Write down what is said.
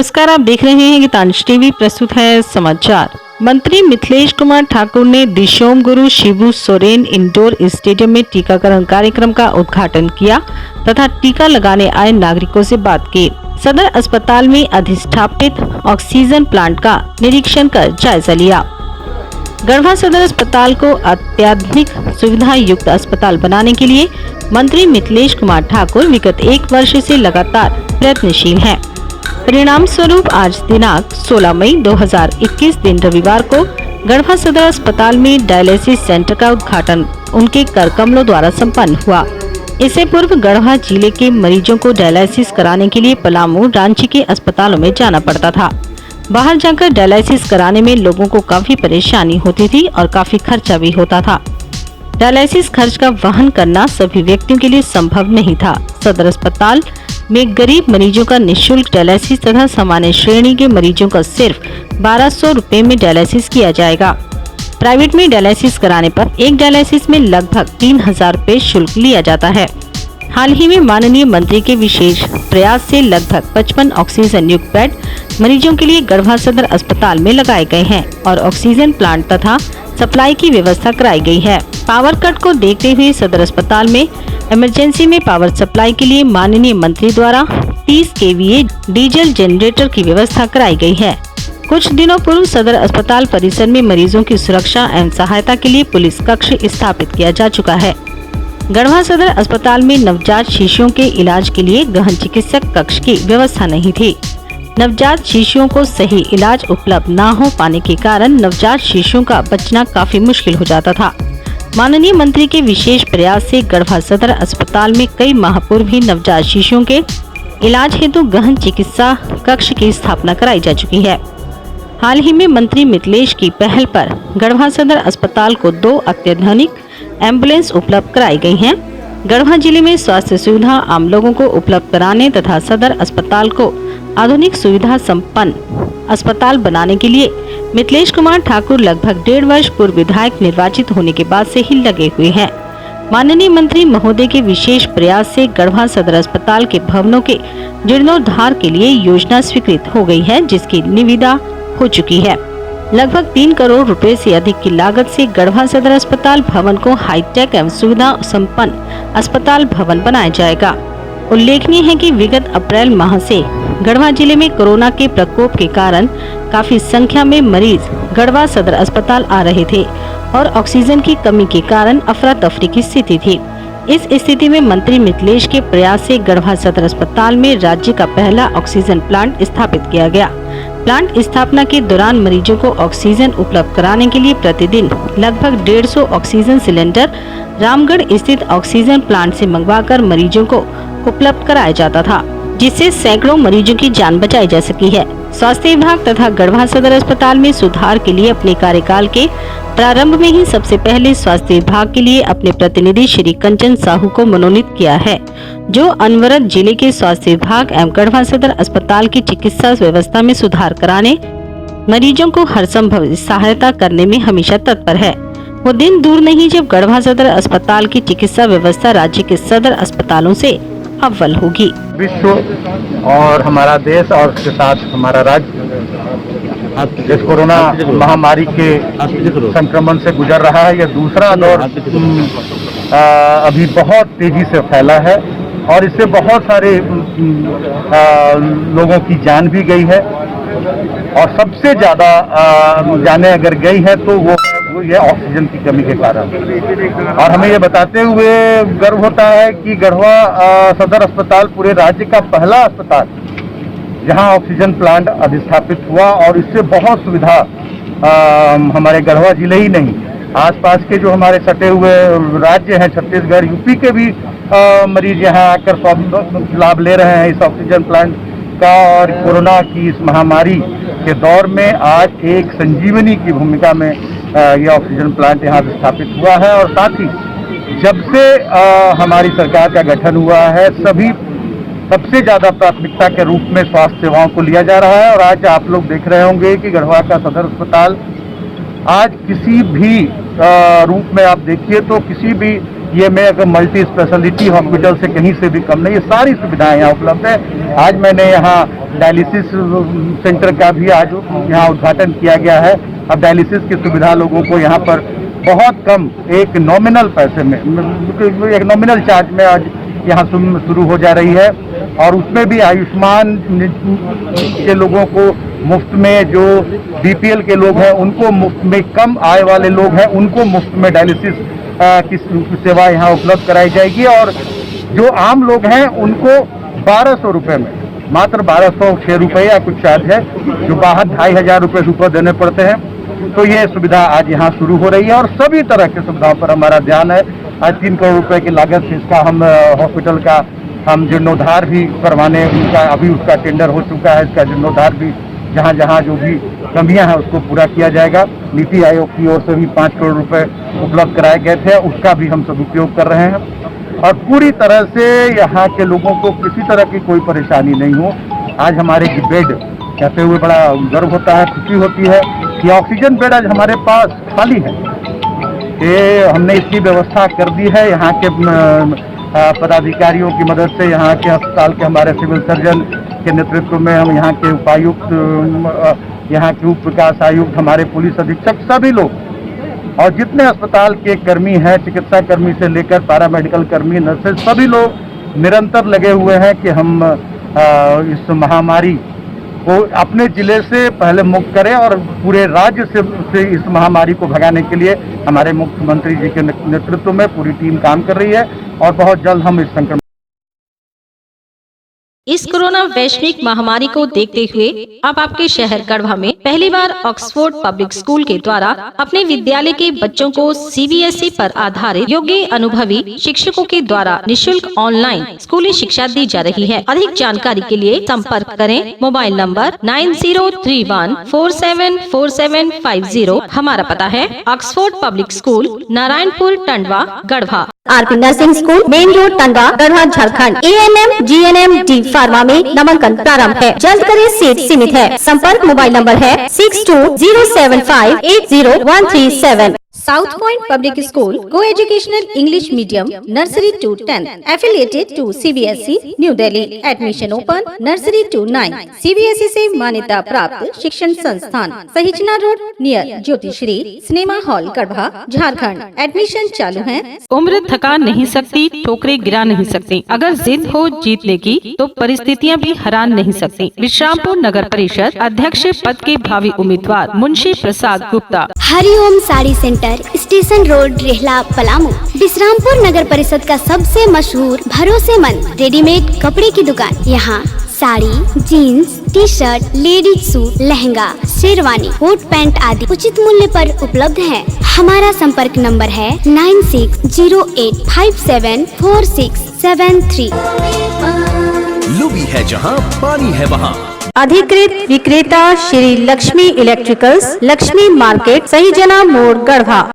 नमस्कार, आप देख रहे हैं गीतांश टीवी। प्रस्तुत है समाचार। मंत्री मिथिलेश कुमार ठाकुर ने दिशोम गुरु शिबू सोरेन इंडोर स्टेडियम में टीकाकरण कार्यक्रम का उद्घाटन किया तथा टीका लगाने आए नागरिकों से बात की। सदर अस्पताल में अधिष्ठापित ऑक्सीजन प्लांट का निरीक्षण कर जायजा लिया। गढ़वा सदर अस्पताल को अत्याधुनिक सुविधा युक्त अस्पताल बनाने के लिए मंत्री मिथिलेश कुमार ठाकुर विगत 1 वर्ष से लगातार प्रयत्नशील हैं। परिणाम स्वरूप आज दिनांक 16 मई 2021 दिन रविवार को गढ़वा सदर अस्पताल में डायलिसिस सेंटर का उद्घाटन उनके कर कमलों द्वारा संपन्न हुआ। इससे पूर्व गढ़वा जिले के मरीजों को डायलिसिस कराने के लिए पलामू, रांची के अस्पतालों में जाना पड़ता था। बाहर जाकर डायलिसिस कराने में लोगों को काफी परेशानी होती थी और काफी खर्चा भी होता था। डायलिसिस खर्च का वहन करना सभी व्यक्तियों के लिए संभव नहीं था। सदर अस्पताल में गरीब मरीजों का निःशुल्क डायलिसिस तथा सामान्य श्रेणी के मरीजों का सिर्फ 1200 रुपए में डायलिसिस किया जाएगा। प्राइवेट में डायलिसिस कराने पर एक डायलिसिस में लगभग 3000 रुपए शुल्क लिया जाता है। हाल ही में माननीय मंत्री के विशेष प्रयास से लगभग 55 ऑक्सीजन युक्त बेड मरीजों के लिए गढ़वा सदर अस्पताल में लगाए गए हैं और ऑक्सीजन प्लांट तथा सप्लाई की व्यवस्था कराई गई है। पावर कट को देखते हुए सदर अस्पताल में इमरजेंसी में पावर सप्लाई के लिए माननीय मंत्री द्वारा 30 kVA डीजल जनरेटर की व्यवस्था कराई गई है। कुछ दिनों पूर्व सदर अस्पताल परिसर में मरीजों की सुरक्षा एवं सहायता के लिए पुलिस कक्ष स्थापित किया जा चुका है। गढ़वा सदर अस्पताल में नवजात शिशुओं के इलाज के लिए गहन चिकित्सक कक्ष की व्यवस्था नहीं थी। नवजात शिशुओं को सही इलाज उपलब्ध न हो पाने के कारण नवजात शिशुओं का बचना काफी मुश्किल हो जाता था। माननीय मंत्री के विशेष प्रयास से गढ़वा सदर अस्पताल में कई माह पूर्व ही नवजात शिशुओं के इलाज हेतु गहन चिकित्सा कक्ष की स्थापना कराई जा चुकी है। हाल ही में मंत्री मिथिलेश की पहल पर गढ़वा सदर अस्पताल को 2 अत्याधुनिक एम्बुलेंस उपलब्ध कराई गई हैं। गढ़वा जिले में स्वास्थ्य सुविधा आम लोगों को उपलब्ध कराने तथा सदर अस्पताल को आधुनिक सुविधा संपन्न अस्पताल बनाने के लिए मिथिलेश कुमार ठाकुर लगभग 1.5 वर्ष पूर्व विधायक निर्वाचित होने के बाद से ही लगे हुए हैं। माननीय मंत्री महोदय के विशेष प्रयास से गढ़वा सदर अस्पताल के भवनों के जीर्णोद्धार के लिए योजना स्वीकृत हो गई है, जिसकी निविदा हो चुकी है। लगभग 3 करोड़ रुपए से अधिक की लागत से गढ़वा सदर अस्पताल भवन को हाईटेक एवं सुविधा संपन्न अस्पताल भवन बनाया जाएगा। उल्लेखनीय है कि विगत अप्रैल माह से गढ़वा जिले में कोरोना के प्रकोप के कारण काफी संख्या में मरीज गढ़वा सदर अस्पताल आ रहे थे और ऑक्सीजन की कमी के कारण अफरा तफरी की स्थिति थी। इस स्थिति में मंत्री मिथिलेश के प्रयास से गढ़वा सदर अस्पताल में राज्य का पहला ऑक्सीजन प्लांट स्थापित किया गया। प्लांट स्थापना के दौरान मरीजों को ऑक्सीजन उपलब्ध कराने के लिए प्रतिदिन लगभग 150 ऑक्सीजन सिलेंडर रामगढ़ स्थित ऑक्सीजन प्लांट से मंगवाकर मरीजों को उपलब्ध कराया जाता था, जिससे सैकड़ों मरीजों की जान बचाई जा सकी है। स्वास्थ्य विभाग तथा गढ़वा सदर अस्पताल में सुधार के लिए अपने कार्यकाल के प्रारंभ में ही सबसे पहले स्वास्थ्य विभाग के लिए अपने प्रतिनिधि श्री कंचन साहू को मनोनीत किया है, जो अनवरत जिले के स्वास्थ्य विभाग एवं गढ़वा सदर अस्पताल की चिकित्सा व्यवस्था में सुधार कराने, मरीजों को हर संभव सहायता करने में हमेशा तत्पर है। वो दिन दूर नहीं जब गढ़वा सदर अस्पताल की चिकित्सा व्यवस्था राज्य के सदर अस्पतालों से अव्वल होगी। विश्व और हमारा देश और उसके साथ हमारा राज्य इस कोरोना महामारी के संक्रमण से गुजर रहा है। यह दूसरा दौर अभी बहुत तेजी से फैला है और इससे बहुत सारे लोगों की जान भी गई है और सबसे ज्यादा जाने अगर गई है तो वो ये ऑक्सीजन की कमी के कारण। और हमें ये बताते हुए गर्व होता है कि गढ़वा सदर अस्पताल पूरे राज्य का पहला अस्पताल जहां ऑक्सीजन प्लांट अधिस्थापित हुआ और इससे बहुत सुविधा हमारे गढ़वा जिले ही नहीं, आसपास के जो हमारे सटे हुए राज्य हैं, छत्तीसगढ़, यूपी के भी मरीज यहाँ आकर लाभ ले रहे हैं इस ऑक्सीजन प्लांट का। और कोरोना की इस महामारी के दौर में आज एक संजीवनी की भूमिका में यह ऑक्सीजन प्लांट यहाँ स्थापित हुआ है। और साथ ही जब से हमारी सरकार का गठन हुआ है सबसे ज्यादा प्राथमिकता के रूप में स्वास्थ्य सेवाओं को लिया जा रहा है। और आज आप लोग देख रहे होंगे कि गढ़वा का सदर अस्पताल आज किसी भी रूप में आप देखिए तो किसी भी ये में अगर मल्टी स्पेशलिटी हॉस्पिटल से कहीं से भी कम नहीं, ये सारी सुविधाएं यहाँ उपलब्ध है। आज मैंने यहाँ डायलिसिस सेंटर का भी आज यहाँ उद्घाटन किया गया है। अब डायलिसिस की सुविधा लोगों को यहाँ पर बहुत कम एक नॉमिनल पैसे में, एक नॉमिनल चार्ज में आज यहाँ शुरू हो जा रही है। और उसमें भी आयुष्मान के लोगों को मुफ्त में, जो बीपीएल के लोग हैं उनको मुफ्त में, कम आय वाले लोग हैं उनको मुफ्त में डायलिसिस की सेवा यहाँ उपलब्ध कराई जाएगी। और जो आम लोग हैं उनको 1200 रुपये में, मात्र 1206 रुपये या कुछ चार्ज है, जो बाहर 2500 रुपये देने पड़ते हैं। तो ये सुविधा आज यहाँ शुरू हो रही है और सभी तरह की सुविधाओं पर हमारा ध्यान है। आज 3 करोड़ रुपए की लागत से इसका हम हॉस्पिटल का हम जीर्णोद्धार भी करवाने, उनका अभी उसका टेंडर हो चुका है। इसका जीर्णोद्धार भी जहाँ जहाँ जो भी कमियां हैं उसको पूरा किया जाएगा। नीति आयोग की ओर से भी 5 करोड़ रुपए उपलब्ध कराए गए थे, उसका भी हम सदुपयोग कर रहे हैं। और पूरी तरह से यहाँ के लोगों को किसी तरह की कोई परेशानी नहीं हो। आज हमारे बेड कहते हुए बड़ा गर्व होता है, खुशी होती है कि ऑक्सीजन बेड आज हमारे पास खाली है। ये हमने इसकी व्यवस्था कर दी है। यहाँ के पदाधिकारियों की मदद से, यहाँ के अस्पताल के हमारे सिविल सर्जन के नेतृत्व में, हम यहाँ के उपायुक्त, यहाँ के उप विकास आयुक्त, हमारे पुलिस अधीक्षक, सभी लोग और जितने अस्पताल के कर्मी हैं, चिकित्सा कर्मी से लेकर पैरामेडिकल कर्मी, नर्सेज, सभी लोग निरंतर लगे हुए हैं कि हम इस महामारी को अपने जिले से पहले मुक्त करें और पूरे राज्य से इस महामारी को भगाने के लिए हमारे मुख्यमंत्री जी के नेतृत्व में पूरी टीम काम कर रही है और बहुत जल्द हम इस संक्रमण इस कोरोना वैश्विक महामारी को देखते हुए अब आपके शहर गढ़वा में पहली बार ऑक्सफोर्ड पब्लिक स्कूल के द्वारा अपने विद्यालय के बच्चों को सीबीएसई पर आधारित योग्य अनुभवी शिक्षकों के द्वारा निशुल्क ऑनलाइन स्कूली शिक्षा दी जा रही है। अधिक जानकारी के लिए संपर्क करें मोबाइल नंबर 9031474750। हमारा पता है Oxford public school, Narayanpur, Tandwa, Garhwa. RP nursing school, main road, Tandwa, Garhwa, Jharkhand. ANM, GNM, D pharma में नामांकन प्रारंभ है। जल्द करें, सीट सीमित है। संपर्क मोबाइल नंबर है 6207580137। South Point Public School, Co-educational English Medium, Nursery to 10, affiliated to CBSE, New Delhi. Admission open, Nursery to 9. CBSE से मान्यता प्राप्त शिक्षण संस्थान, Sahijna road, near Jyotishri cinema hall, Garhwa, Jharkhand. Admission चालू है। उम्र थका नहीं सकती, ठोकरे गिरा नहीं सकती। अगर जिद हो जीतने की तो परिस्थितियां भी हरा नहीं सकती। विश्रामपुर नगर परिषद अध्यक्ष पद के भावी उम्मीदवार Munshi Prasad Gupta. Hariom sari centre, station road, Rehla, Palamu. Vishrampur नगर परिषद का सबसे मशहूर भरोसेमंद रेडीमेड कपड़े की दुकान। यहाँ sari, jeans, T shirt, ladies suit, lehenga, sherwani, coat pant आदि उचित मूल्य पर उपलब्ध है। हमारा संपर्क नंबर है 9608574673। लुबी है जहाँ पानी है वहाँ। अधिकृत विक्रेता श्री लक्ष्मी इलेक्ट्रिकल्स, लक्ष्मी मार्केट, सही जना मोड़, गढ़वा।